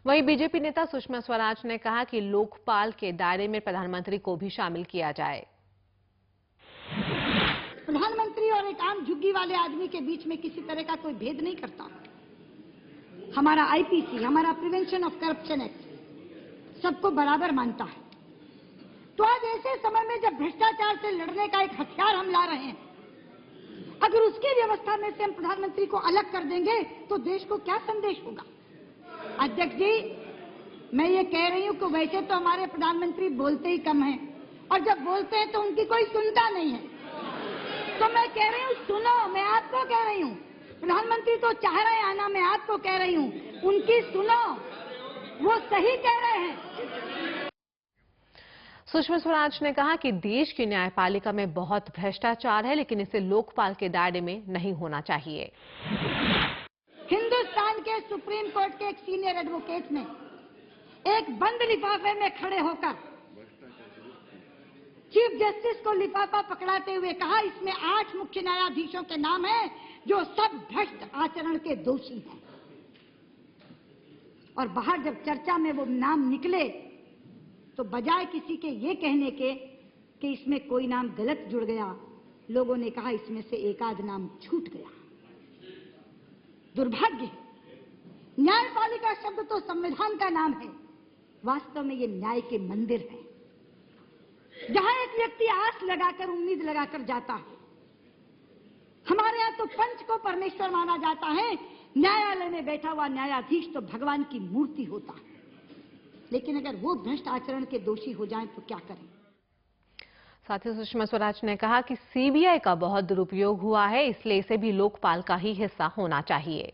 वहीं बीजेपी नेता सुषमा स्वराज ने कहा कि लोकपाल के दायरे में प्रधानमंत्री को भी शामिल किया जाए। प्रधानमंत्री और एक आम झुग्गी वाले आदमी के बीच में किसी तरह का कोई भेद नहीं करता। हमारा आईपीसी, हमारा प्रिवेंशन ऑफ करप्शन एक्ट सबको बराबर मानता है। तो आज ऐसे समय में जब भ्रष्टाचार से लड़ने का एक हथियार हम ला रहे हैं, अगर उसकी व्यवस्था में से हम प्रधानमंत्री को अलग कर देंगे तो देश को क्या संदेश होगा? अध्यक्ष जी, मैं ये कह रही हूं कि वैसे तो हमारे प्रधानमंत्री बोलते ही कम हैं और जब बोलते हैं तो उनकी कोई सुनता नहीं है। तो मैं कह रही हूं, सुनो, मैं आपको कह रही हूं, प्रधानमंत्री तो चाह रहे हैं आना, मैं आपको कह रही हूं, उनकी सुनो, वो सही कह रहे हैं। सुषमा स्वराज ने कहा कि देश की न्यायपालिका में बहुत भ्रष्टाचार है, लेकिन इसे लोकपाल के दायरे में नहीं होना चाहिए। हिंदुस्तान के सुप्रीम कोर्ट के एक सीनियर एडवोकेट ने एक बंद लिफाफे में खड़े होकर चीफ जस्टिस को लिफाफा पकड़ाते हुए कहा, इसमें 8 मुख्य न्यायाधीशों के नाम हैं जो सब भ्रष्ट आचरण के दोषी हैं। और बाहर जब चर्चा में वो नाम निकले तो बजाय किसी के ये कहने के कि इसमें कोई नाम गलत जुड़ गया, लोगों ने कहा इसमें से एक आध नाम छूट गया। दुर्भाग्य है। न्यायपालिका शब्द तो संविधान का नाम है, वास्तव में ये न्याय के मंदिर है, जहां एक व्यक्ति आस लगाकर, उम्मीद लगाकर जाता है। हमारे यहाँ तो पंच को परमेश्वर माना जाता है, न्यायालय में बैठा हुआ न्यायाधीश तो भगवान की मूर्ति होता है। लेकिन अगर वो भ्रष्ट आचरण के दोषी हो जाएं तो क्या करें? साथ ही सुषमा स्वराज ने कहा कि सीबीआई का बहुत दुरुपयोग हुआ है, इसलिए इसे भी लोकपाल का ही हिस्सा होना चाहिए।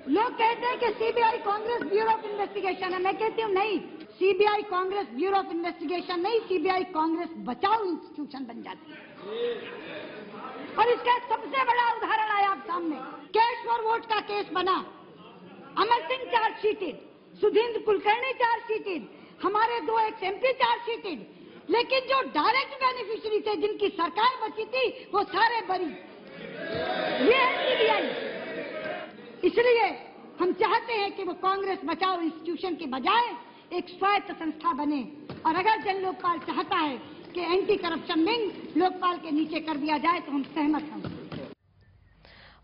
लोग कहते हैं कि CBI Congress bureau of investigation है। मैं कहती हूँ नहीं, CBI Congress bureau of investigation नहीं, सीबीआई कांग्रेस बचाओ इंस्टीट्यूशन बन जाती है। और इसका एक सबसे बड़ा उदाहरण आया आप सामने, कैश फॉर वोट का केस बना, अमर सिंह चार्जशीटेड, सुधींद्र कुलकर्णी चार्जशीटेड, हमारे 2 एक्स-एमपी चार्जशीटेड, लेकिन जो डायरेक्ट बेनिफिशियरी थे, जिनकी सरकार बची थी, वो सारे बरी। ये है सीबीआई। इसलिए हम चाहते हैं कि वो कांग्रेस बचाओ इंस्टीट्यूशन के बजाय एक स्वायत्त संस्था बने। और अगर जन लोकपाल चाहता है कि एंटी करप्शन विंग लोकपाल के नीचे कर दिया जाए तो हम सहमत हैं।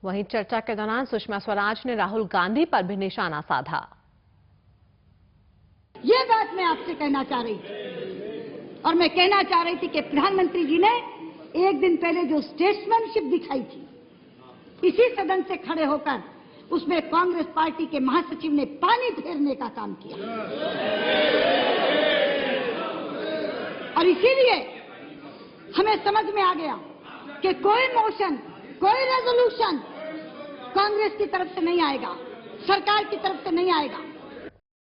वहीं चर्चा के दौरान सुषमा स्वराज ने राहुल गांधी पर भी निशाना साधा। ये बात मैं आपसे कहना चाह रही थी, और मैं कहना चाह रही थी कि प्रधानमंत्री जी ने एक दिन पहले जो स्टेट्समैनशिप दिखाई थी, इसी सदन से खड़े होकर उसमें कांग्रेस पार्टी के महासचिव ने पानी फेरने का काम किया। और इसीलिए हमें समझ में आ गया कि कोई मोशन, कोई रेजोल्यूशन कांग्रेस की तरफ से नहीं आएगा, सरकार की तरफ से नहीं आएगा।